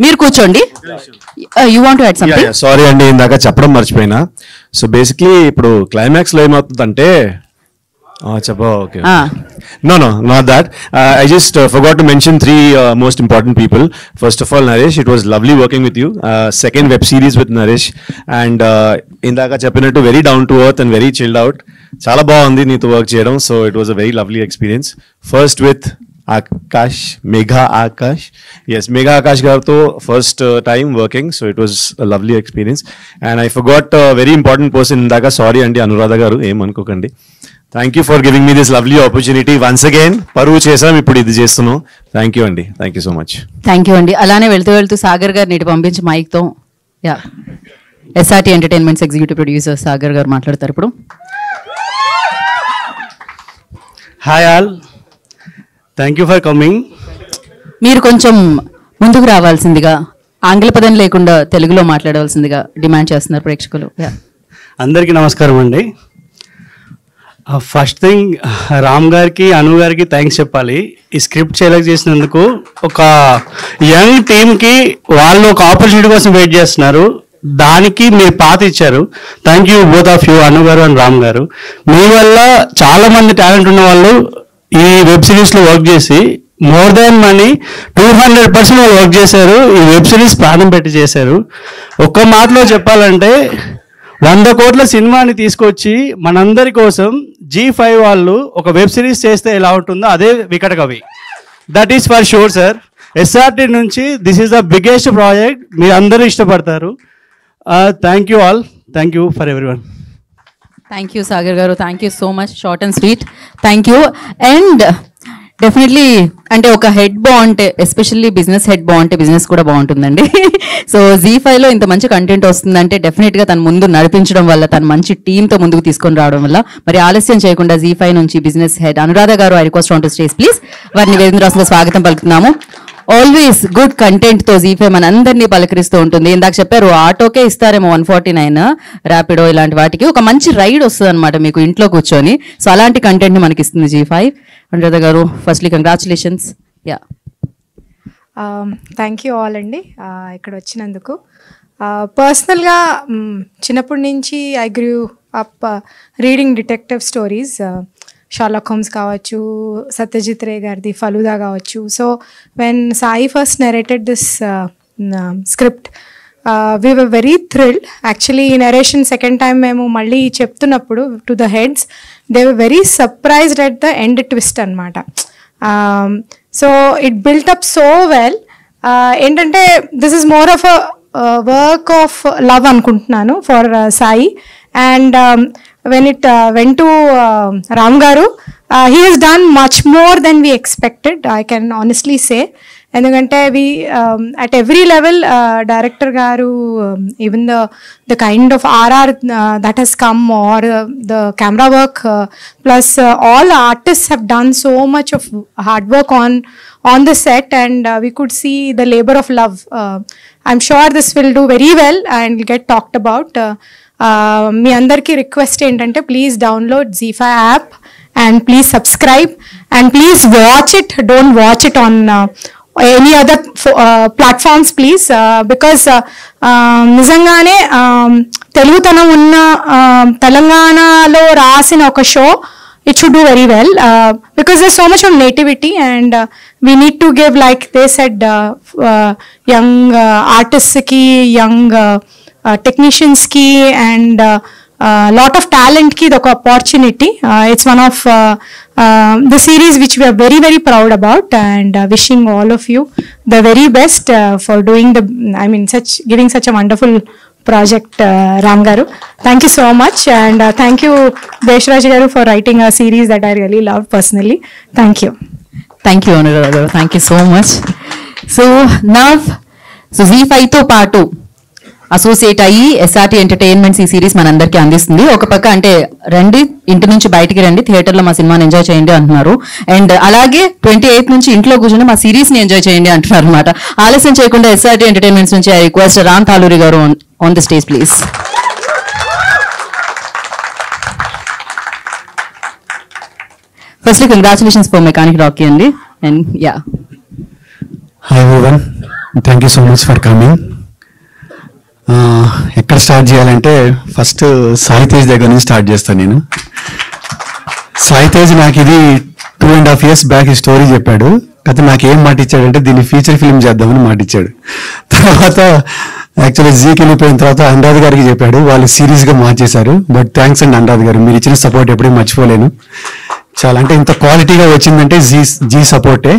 మీరు కూర్చోండి. You want to add something? Sorry అండి, ఇందాక చెప్పడం మర్చిపోయినా. సో బేసిక్లీ ఇప్పుడు క్లైమాక్స్ లో ఏమవుతుందంటే చెప్పా, okay, no not that. I just forgot to mention three most important people. First of all, Naresh, it was lovely working with you. Second web series with Naresh, and indaka cheppinattu very down to earth and very chilled out. Chala baagundi neeto work cheyadam, so it was a very lovely experience. First with Akash, Megha Akash. Yes, Megha Akash garto first time working, so it was a lovely experience. And I forgot a very important person indaka, sorry andi, Anuradha garu, em anukokandi. Thank you for giving me this lovely opportunity once again. పరువు చేసాం, ఇప్పుడు ఇది చేస్తున్నాం. Thank you అండి, thank you so much. Thank you అండి. అలానే వెళ్తూ సాగర్ గారిని ఇటు పంపించి మైక్తో, yeah, SRT entertainments executive producer Sagar garu మాట్లాడతారు ఇప్పుడు. Hi all, thank you for coming. మీరు కొంచెం ముందుకు రావాల్సిందిగా, ఆంగ్ల పదం లేకుండా తెలుగులో మాట్లాడవలసిందిగా డిమాండ్ చేస్తున్నారు ప్రేక్షకులు. అందరికీ నమస్కారం అండి. ఫస్ట్ థింగ్, రామ్ గారికి, అను గారికి థ్యాంక్స్ చెప్పాలి. ఈ స్క్రిప్ట్ సెలెక్ట్ చేసినందుకు. ఒక యంగ్ టీమ్కి వాళ్ళు ఒక ఆపర్చునిటీ కోసం వెయిట్ చేస్తున్నారు, దానికి మీరు పాత ఇచ్చారు. Thank you both of you, Anu garu and Ram గారు. మీ వల్ల చాలా మంది టాలెంట్ ఉన్న వాళ్ళు ఈ వెబ్ సిరీస్లో వర్క్ చేసి మోర్ దాన్ మనీ 200% వాళ్ళు వర్క్ చేశారు. ఈ వెబ్ సిరీస్ ప్రాణం పెట్టి చేశారు. ఒక్క మాటలో చెప్పాలంటే 100 కోట్ల సినిమాని తీసుకొచ్చి మనందరి కోసం ZEE5 వాళ్ళు ఒక వెబ్ సిరీస్ చేస్తే ఎలా ఉంటుందో అదే Vikata Kavi. That is for sure sir. SRT నుంచి this is the biggest project, మీరు అందరూ ఇష్టపడతారు. Thank you all, thank you for everyone. Thank you Sagar garu, thank you so much, short and sweet. Thank you. And definitely అంటే ఒక head బాగుంటే, especially business head బాగుంటే business కూడా బాగుంటుందండి. సో ZEE5లో ఇంత మంచి కంటెంట్ వస్తుందంటే డెఫినెట్గా తను ముందు నడిపించడం వల్ల, తను మంచి టీంతో ముందుకు తీసుకొని రావడం వల్ల. మరి ఆలస్యం చేయకుండా ZEE5 నుంచి బిజినెస్ హెడ్ అనురాధ గారు, I request on to stage please. వారిని వేదిక రాష్ట్రంలో స్వాగతం పలుకుతున్నాము. ఆల్వేస్ గుడ్ కంటెంట్తో ZEE5 మనందరినీ పలకరిస్తూ ఉంటుంది. ఇందాక చెప్పారు ఆటోకే ఇస్తారేమో 149, ర్యాపిడో ఇలాంటి వాటికి ఒక మంచి రైడ్ వస్తుంది అనమాట మీకు ఇంట్లో కూర్చొని. సో అలాంటి కంటెంట్ని మనకి ఇస్తుంది ZEE5. Anuradha garu, firstly congratulations. Yeah, thank you all అండి ఇక్కడ వచ్చినందుకు. పర్సనల్గా చిన్నప్పటి నుంచి I grew up reading detective stories. Sherlock Holmes కావచ్చు, సత్యజిత్ రే గారిది ఫలూదా కావచ్చు. So when Sai first narrated this script we were very thrilled. Actually, narration second time మేము మళ్ళీ చెప్తున్నప్పుడు to the heads, they were very surprised at the end twist అనమాట. So it built up so well. ఏంటంటే this is more of a work of love అనుకుంటున్నాను for Sai. And when it went to Ram Garu, he has done much more than we expected, I can honestly say. ఎందుకంటే we at every level director garu, even the kind of RR that he's come or the camera work plus all artist have done so much of hard work on the set and we could see the labour of love. I'm sure this will do very well and get talked about. మీ అందరికీ request ఏంటంటే please download ZEE5 app and please subscribe and please watch it. Don't watch it on any other platforms please, because నిజంగానే తెలుగుతనం ఉన్న తెలంగాణలో రాసిన ఒక show, it should do very well because there's so much of nativity and we need to give, like they said, young artists ki, young technicians ki and lot of talent ki the opportunity. It's one of the series which we are very very proud about and wishing all of you the very best for doing giving such a wonderful project. Ram Garu, thank you so much and thank you Deshraj Garu for writing a series that I really loved personally. Thank you. Thank you Anuradha garu, thank you so much. So now ZEE5 తో పాటు associate అయ్యి SRT entertainments ఈ series మనందరికీ అందిస్తుంది. ఒక పక్క అంటే రండి, ఇంటి నుంచి బయటికి రండి, థియేటర్లో మా సినిమాని ఎంజాయ్ చేయండి అంటున్నారు. అండ్ అలాగే 28th నుంచి ఇంట్లో కూర్చొని మా సిరీస్ ని ఎంజాయ్ చేయండి అంటున్నారు అనమాట. ఆలస్యం చేయకుండా ఎస్ఆర్టీ ఎంటర్టైన్మెంట్స్ నుంచి I request Ram Taluri garu on the stage please. Firstly congratulations for Mechanic Rocky అండి. And yeah, hi everyone, thank you so much for coming. ఎక్కడ స్టార్ట్ చేయాలంటే ఫస్ట్ సాయి తేజ్ దగ్గర నుంచి స్టార్ట్ చేస్తాను నేను. సాయి తేజ్ నాకు ఇది 2.5 years బ్యాక్ ఈ స్టోరీ చెప్పాడు. అయితే నాకు ఏం మాట ఇచ్చాడంటే దీన్ని ఫీచర్ ఫిల్మ్ చేద్దామని మాట ఇచ్చాడు. తర్వాత యాక్చువల్లీ జీకి వెళ్ళిపోయిన తర్వాత అనురాధ్ గారికి చెప్పాడు, వాళ్ళు సీరియస్గా మార్చేశారు. బట్ థ్యాంక్స్ అండి అనురాధ్ గారు, మీరు ఇచ్చిన సపోర్ట్ ఎప్పుడూ మర్చిపోలేను. చాలా అంటే ఇంత క్వాలిటీగా వచ్చిందంటే జీ సపోర్టే.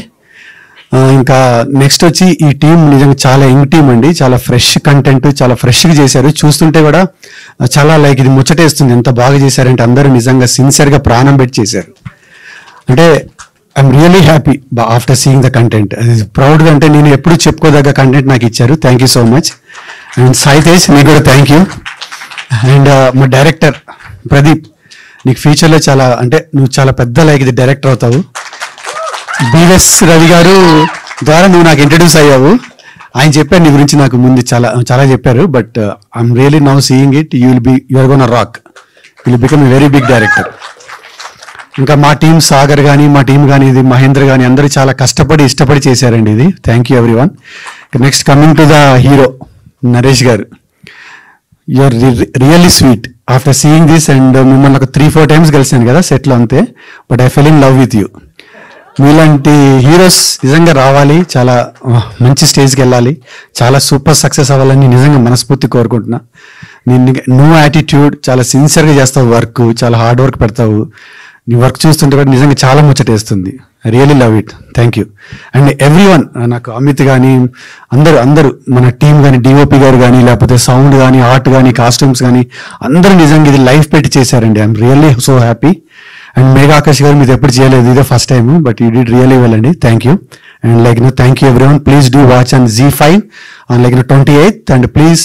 ఇంకా నెక్స్ట్ వచ్చి ఈ టీం నిజంగా చాలా యంగ్ టీం అండి, చాలా ఫ్రెష్ కంటెంట్, చాలా ఫ్రెష్గా చేశారు. చూస్తుంటే కూడా చాలా లైక్ ఇది ముచ్చటేస్తుంది, ఎంత బాగా చేశారంటే అందరూ నిజంగా సిన్సియర్గా ప్రాణం పెట్టి చేశారు. అంటే I'm really happy after seeing the content. ప్రౌడ్గా అంటే నేను ఎప్పుడు చెప్పుకోదగ్గ కంటెంట్ నాకు ఇచ్చారు. Thank you so much. And Sai Tej నీకు కూడా థ్యాంక్ యూ. అండ్ మా డైరెక్టర్ ప్రదీప్, నీకు ఫ్యూచర్లో చాలా అంటే నువ్వు చాలా పెద్ద లైక్ ఇది డైరెక్టర్ అవుతావు. బిఎస్ రవి గారు ద్వారా నువ్వు నాకు ఇంట్రడ్యూస్ అయ్యావు. ఆయన చెప్పారు నీ గురించి నాకు ముందు చాలా చాలా చెప్పారు. But I'm really now seeing it, you are gonna rock, you will become a very big director. ఇంకా మా టీం సాగర్ కానీ మా టీం కానీ ఇది మహేంద్ర కానీ అందరూ చాలా కష్టపడి ఇష్టపడి చేశారండి ఇది. Thank you everyone. Next coming to the hero Naresh garu, you are really sweet. After seeing this and మిమ్మల్ని ఒక 3-4 times కలిసాను కదా సెట్లో అంతే, but I fell in love with you. మీలాంటి హీరోస్ నిజంగా రావాలి, చాలా మంచి స్టేజ్కి వెళ్ళాలి, చాలా సూపర్ సక్సెస్ అవ్వాలని నిజంగా మనస్ఫూర్తి కోరుకుంటున్నా. నువ్వు యాటిట్యూడ్, చాలా సిన్సియర్గా చేస్తావు వర్క్, చాలా హార్డ్ వర్క్ పెడతావు. నీ వర్క్ చూస్తుంటే కూడా నిజంగా చాలా ముచ్చటేస్తుంది. I really love it. Thank you. And everyone, నాకు అమిత్ కానీ అందరూ మన టీం కానీ, డిఓపి గారు కానీ, లేకపోతే సౌండ్ కానీ, ఆర్ట్ కానీ, కాస్ట్యూమ్స్ కానీ అందరూ నిజంగా ఇది లైఫ్ పెట్టి చేశారండి. I'm really so happy. And Megha Akash garu మీరు ఎప్పుడు చేయలేదు, ఇదే first time, but you did really well అండి. Thank you. And like thank you everyone. Please do watch on ZEE5 on 28th and please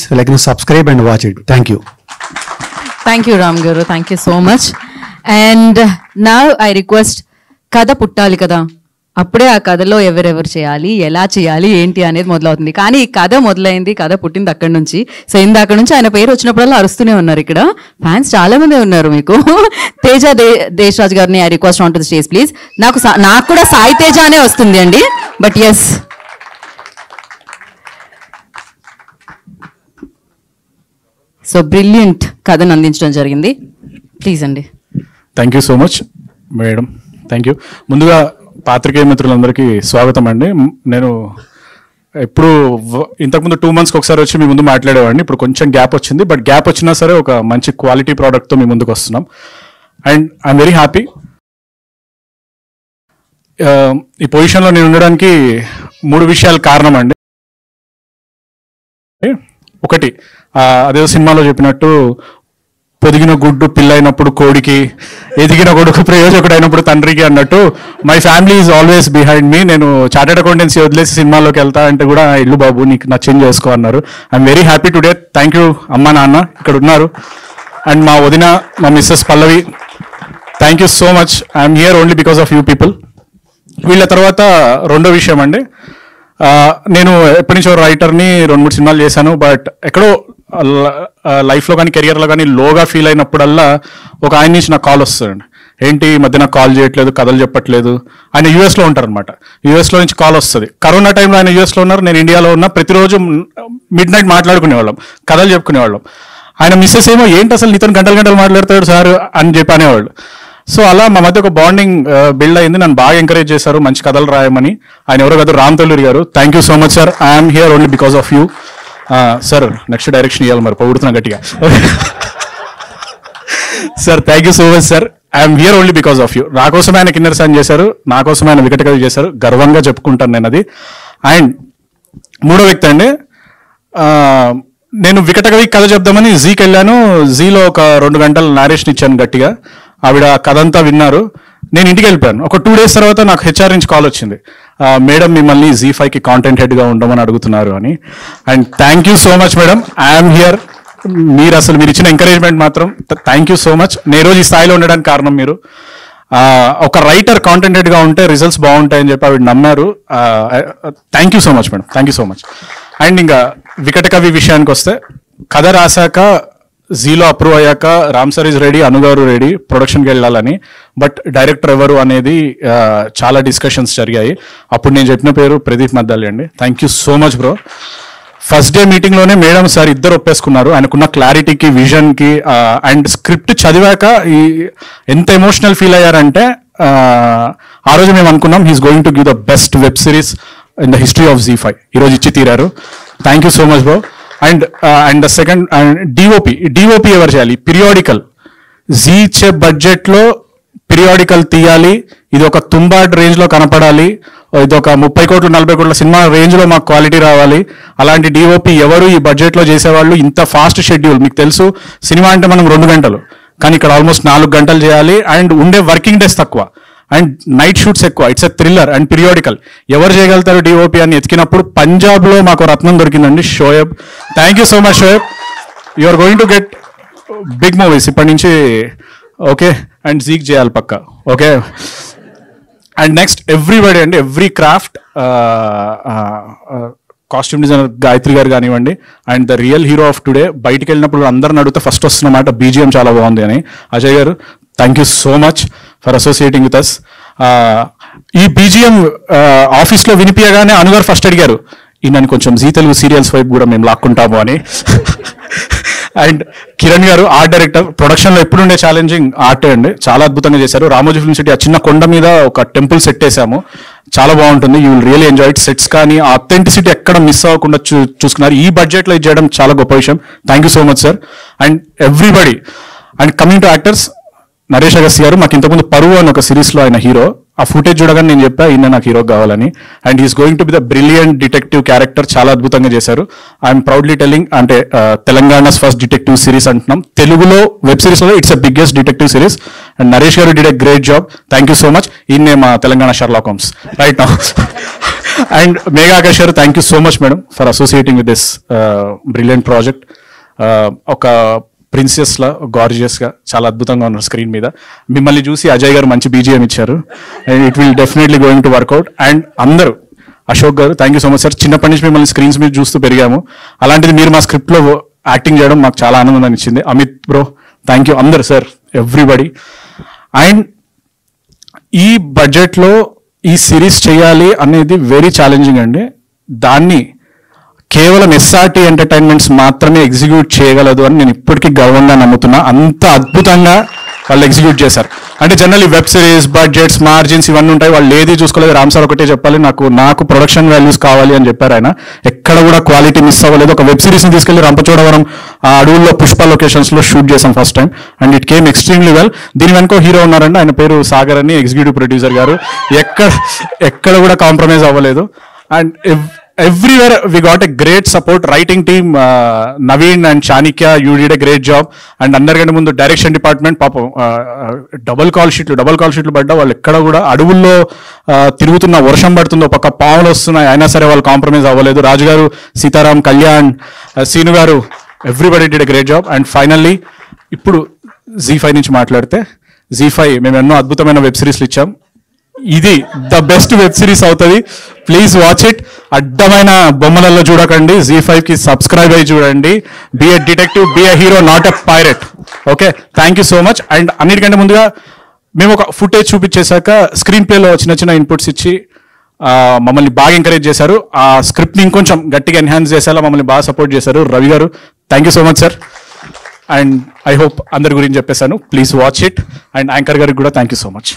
subscribe and watch it. Thank you. Thank you Ram garu, thank you so much. And నా I request, కథ పుట్టాలి కదా, అప్పుడే ఆ కథలో ఎవరెవరు చేయాలి, ఎలా చేయాలి, ఏంటి అనేది మొదలవుతుంది. కానీ ఈ కథ మొదలైంది, కథ పుట్టింది అక్కడి నుంచి. సో ఇందాక నుంచి ఆయన పేరు వచ్చినప్పుడల్లా అరుస్తూనే ఉన్నారు. ఇక్కడ ఫ్యాన్స్ చాలా మంది ఉన్నారు మీకు. తేజ దేశరాజ్ గారిని I request on to the stage please. నాకు కూడా సాయి తేజ అనే వస్తుంది అండి, బట్ ఎస్ సో బ్రిలియంట్ కథను అందించడం జరిగింది. ప్లీజ్ అండి. Thank you so much madam. Thank you. ముందుగా పాత్రికేయ మిత్రులందరికీ స్వాగతం అండి. నేను ఇప్పుడు ఇంతకుముందు 2 monthsకి ఒకసారి వచ్చి మీ ముందు మాట్లాడేవాడిని. ఇప్పుడు కొంచెం గ్యాప్ వచ్చింది, బట్ గ్యాప్ వచ్చినా సరే ఒక మంచి క్వాలిటీ ప్రోడక్ట్తో మీ ముందుకు వస్తున్నాం. And I'm very happy. ఈ పొజిషన్లో నేను ఉండడానికి 3 విషయాలు కారణం అండి. ఒకటి, అదే సినిమాలో చెప్పినట్టు పొదిగిన గుడ్డు పిల్లైనప్పుడు కోడికి, ఎదిగిన కొడుకు ప్రయోజకుడు అయినప్పుడు తండ్రికి అన్నట్టు my family is always behind me. నేను చార్టెడ్ అకౌంటెన్సీ వదిలేసి సినిమాలోకి వెళ్తా అంటే కూడా ఇల్లు బాబు నీకు నచ్చింది చేసుకో అన్నారు. I'm very happy today. Thank you అమ్మ నాన్న ఇక్కడ ఉన్నారు. అండ్ మా వదిన, మా Mrs Pallavi, thank you so much. I'm here only because of you people. వీళ్ళ తర్వాత రెండో విషయం అండి, నేను ఎప్పటి నుంచో రైటర్ని 2-3 సినిమాలు చేశాను. బట్ ఎక్కడో లైఫ్లో కానీ కెరియర్లో కానీ లోగా ఫీల్ అయినప్పుడల్లా ఒక ఆయన నుంచి నాకు కాల్ వస్తుందండి. ఏంటి ఈ మధ్య నాకు కాల్ చేయట్లేదు, కథలు చెప్పట్లేదు. ఆయన యూఎస్లో ఉంటారనమాట. యూఎస్లో నుంచి కాల్ వస్తుంది. కరోనా టైంలో ఆయన యూఎస్లో ఉన్నారు, నేను ఇండియాలో ఉన్నా. ప్రతిరోజు మిడ్ నైట్ మాట్లాడుకునేవాళ్ళం, కథలు చెప్పుకునేవాళ్ళం. ఆయన మిస్సెస్ ఏమో ఏంటి అసలు నీతో గంటలు గంటలు మాట్లాడతాడు సార్ అని చెప్పి అనేవాళ్ళు. సో అలా మా మధ్య ఒక బాండింగ్ బిల్డ్ అయింది. నన్ను బాగా ఎంకరేజ్ చేశారు మంచి కథలు రాయమని. ఆయన ఎవరో కాదు, రామ్ తల్లూరి గారు. Thank you so much sir. I'm here only because of you. Sir next direction ఇవ్వాలి మరి, పొగుడుతున్నా గట్టిగా. Sir thank you so much sir. I'm here only because of you. నా కోసం ఆయన కిన్నెర సాంగ్ చేశారు, నా కోసం ఆయన వికట కవి చేశారు. గర్వంగా చెప్పుకుంటాను నేను అది. అండ్ మూడో వ్యక్తి అండి, నేను వికట కవి కథ చెప్దామని జీకి వెళ్ళాను. జీలో ఒక 2 గంటలు నారేషన్ ఇచ్చాను గట్టిగా. ఆవిడ కథ అంతా విన్నారు. నేను ఇంటికి వెళ్ళిపోయాను. ఒక 2 days తర్వాత నాకు హెచ్ఆర్ నుంచి కాల్ వచ్చింది, మేడం మిమ్మల్ని Z5కి కాంటెంట్ హెడ్గా ఉండమని అడుగుతున్నారు అని. And thank you so much madam. I'm here. మీరు ఇచ్చిన ఎంకరేజ్మెంట్ మాత్రం థ్యాంక్ యూ సో మచ్. నేను రోజు ఈ స్థాయిలో ఉండడానికి కారణం మీరు. ఒక రైటర్ కాంటెంట్ హెడ్గా ఉంటే రిజల్ట్స్ బాగుంటాయని చెప్పి ఆవిడ నమ్మారు. Thank you so much madam. Thank you so much. And ఇంకా వికట కవి విషయానికి వస్తే, కథ రాశాక జీలో అప్రూవ్ అయ్యాక రామ్ సార్ ఇస్ రెడీ, అనుగారు రెడీ ప్రొడక్షన్కి వెళ్ళాలని. బట్ డైరెక్టర్ ఎవరు అనేది చాలా డిస్కషన్స్ జరిగాయి. అప్పుడు నేను చెప్పిన పేరు ప్రదీప్ మద్దాలి అండి. Thank you so much bro. First day మీటింగ్లోనే మేడం సార్ ఇద్దరు ఒప్పేసుకున్నారు. ఆయనకున్న క్లారిటీకి, విజన్కి. అండ్ స్క్రిప్ట్ చదివాక ఎంత ఎమోషనల్ ఫీల్ అయ్యారంటే, ఆ రోజు మేము అనుకున్నాం he's going to give the best web series in the history of Z5. ఈరోజు ఇచ్చి తీరారు. Thank you so much bro. And second, DOP ఎవరు చేయాలి? పిరియాడికల్. జీ ఇచ్చే బడ్జెట్లో పిరియాడికల్ తీయాలి. ఇది ఒక తుంబాడ్ రేంజ్లో కనపడాలి. ఇది ఒక 30 కోట్లు 40 కోట్ల సినిమా రేంజ్లో మాకు క్వాలిటీ రావాలి. అలాంటి డిఓపి ఎవరు ఈ బడ్జెట్లో చేసేవాళ్ళు? ఇంత ఫాస్ట్ షెడ్యూల్. మీకు తెలుసు సినిమా అంటే మనం 2 గంటలు, కానీ ఇక్కడ ఆల్మోస్ట్ 4 గంటలు చేయాలి. అండ్ ఉండే వర్కింగ్ డేస్ తక్కువ, అండ్ నైట్ షూట్స్ ఎక్కువ. It's a thriller and periodical. ఎవరు చేయగలుగుతారు డిఓపి అని ఎతికినప్పుడు పంజాబ్లో మాకు రత్నం దొరికిందండి, Shoaib. Thank you so much Shoaib. You are going to get big movies ఇప్పటి నుంచి. ఓకే. అండ్ జీక్ చేయాలి పక్క. ఓకే. అండ్ నెక్స్ట్ ఎవ్రీబడి అండి, every craft. Costume designer Gayatri గారు కానివ్వండి. And the real hero of today, బయటికి వెళ్ళినప్పుడు అందరిని అడిగితే ఫస్ట్ వస్తున్నమాట బీజిఎం చాలా బాగుంది అని. Ajay garu thank you so much for associating with us. ఈ బీజిఎం ఆఫీస్లో వినిపించగానే అనుగారు ఫస్ట్ అడిగారు, ఈయనని కొంచెం జీ తెలుగు సీరియల్స్ వైపు కూడా మేము లాక్కుంటాము అని. అండ్ కిరణ్ గారు ఆర్ట్ డైరెక్టర్. ప్రొడక్షన్లో ఎప్పుడుండే ఛాలెంజింగ్ ఆర్టే అండి, చాలా అద్భుతంగా చేశారు. రామోజీ ఫిల్మ్ సిటీ ఆ చిన్న కొండ మీద ఒక టెంపుల్ సెట్ వేసాము, చాలా బాగుంటుంది. You will really enjoy it. Sets కానీ ఆ అథెంటిసిటీ ఎక్కడ మిస్ అవ్వకుండా చూసుకున్నారు. ఈ బడ్జెట్లో ఇది చేయడం చాలా గొప్ప విషయం. Thank you so much sir. And everybody. And coming to actors, Naresh Agastya గారు. మాకు ఇంతకుముందు పరువు అని ఒక సిరీస్లో ఆయన హీరో. ఆ ఫుటేజ్ చూడగానే నేను చెప్పా ఈయన నాకు హీరో కావాలని. And is going to be the brilliant detective character. చాలా అద్భుతంగా చేశారు. ఐఎమ్ ప్రౌడ్లీ టెలింగ్, అంటే తెలంగాణస్ ఫస్ట్ డిటెక్టివ్ సిరీస్ అంటున్నాం. తెలుగులో వెబ్ సిరీస్లో it's a biggest detective series. And Naresh గారు did a great job. Thank you so much. ఈయనే మా Telangana Sherlock Holmes right now. And Megha Akash గారు, thank you so much madam for associating with this brilliant project. ఒక ప్రిన్సెస్లా గార్జియస్గా చాలా అద్భుతంగా ఉన్నారు స్క్రీన్ మీద. మిమ్మల్ని చూసి అజయ్ గారు మంచి బీజిఎం ఇచ్చారు. And it will definitely going to work out. And అందరూ, Ashok garu thank you so much sir. చిన్నప్పటి నుంచి మిమ్మల్ని స్క్రీన్స్ మీద చూస్తూ పెరిగాము. అలాంటిది మీరు మా స్క్రిప్ట్లో యాక్టింగ్ చేయడం మాకు చాలా ఆనందం ఇచ్చింది. Amit bro thank you. అందరు సార్, ఎవ్రీబడి. అండ్ ఈ బడ్జెట్లో ఈ సిరీస్ చేయాలి అనేది వెరీ ఛాలెంజింగ్ అండి. దాన్ని కేవలం ఎస్ఆర్టీ ఎంటర్టైన్మెంట్స్ మాత్రమే ఎగ్జిక్యూట్ చేయగలదు అని నేను ఇప్పటికీ గర్వంగా నమ్ముతున్నా. అంత అద్భుతంగా వాళ్ళు ఎగ్జిక్యూట్ చేశారు. అంటే generally web series budgets margins ఇవన్నీ ఉంటాయి, వాళ్ళు ఏది చూసుకోలేదు. రామ్ సార్ ఒకటే చెప్పాలి, నాకు ప్రొడక్షన్ వాల్యూస్ కావాలి అని చెప్పారు ఆయన. ఎక్కడ కూడా క్వాలిటీ మిస్ అవ్వలేదు. ఒక వెబ్ సిరీస్ని తీసుకెళ్లి రంపచోడవరం ఆ అడవుల్లో పుష్ప లొకేషన్స్లో షూట్ చేశాం first time, and it came extremely well. దీని వెనుక హీరో ఉన్నారండి, ఆయన పేరు సాగర్ అని, ఎగ్జిక్యూటివ్ ప్రొడ్యూసర్ గారు. ఎక్కడ కూడా కాంప్రమైజ్ అవ్వలేదు. And everywhere we got a great support. Writing team, Naveen and Chanikya, you did a great job. And అందరికంటే ముందు డైరెక్షన్ డిపార్ట్మెంట్ పాపం డబుల్ కాల్ షీట్లు పడ్డా వాళ్ళు ఎక్కడ కూడా అడవుల్లో తిరుగుతున్న, వర్షం పడుతుందో, పక్క పాములు వస్తున్నాయి, అయినా సరే వాళ్ళు కాంప్రమైజ్ అవ్వలేదు. రాజు గారు, సీతారాం, కళ్యాణ్, సీను గారు, everybody did a great job. And finally ఇప్పుడు Z5 నుంచి మాట్లాడితే, Z5 మేము ఎన్నో అద్భుతమైన వెబ్ సిరీస్లు ఇచ్చాం, ఇది ద బెస్ట్ వెబ్ సిరీస్ అవుతుంది. Please watch it. అడ్డమైన బొమ్మలలో చూడకండి, Z5 కి సబ్స్క్రైబ్ అయ్యి చూడండి. Be a detective, be a hero, not a pirate. Okay, thank you so much. And అన్నిటికంటే ముందుగా మేము ఒక ఫుటేజ్ చూపించేశాక స్క్రీన్ ప్లేలో చిన్న ఇన్పుట్స్ ఇచ్చి మమ్మల్ని బాగా ఎంకరేజ్ చేశారు. ఆ స్క్రిప్ట్ని ఇంకొంచెం గట్టిగా ఎన్హాన్స్ చేసేలా మమ్మల్ని బాగా సపోర్ట్ చేశారు. రవి గారు, thank you so much sir. And I hope అందరి గురించి చెప్పేశాను. Please watch it. And anchor గారికి కూడా థ్యాంక్ యూ సో మచ్.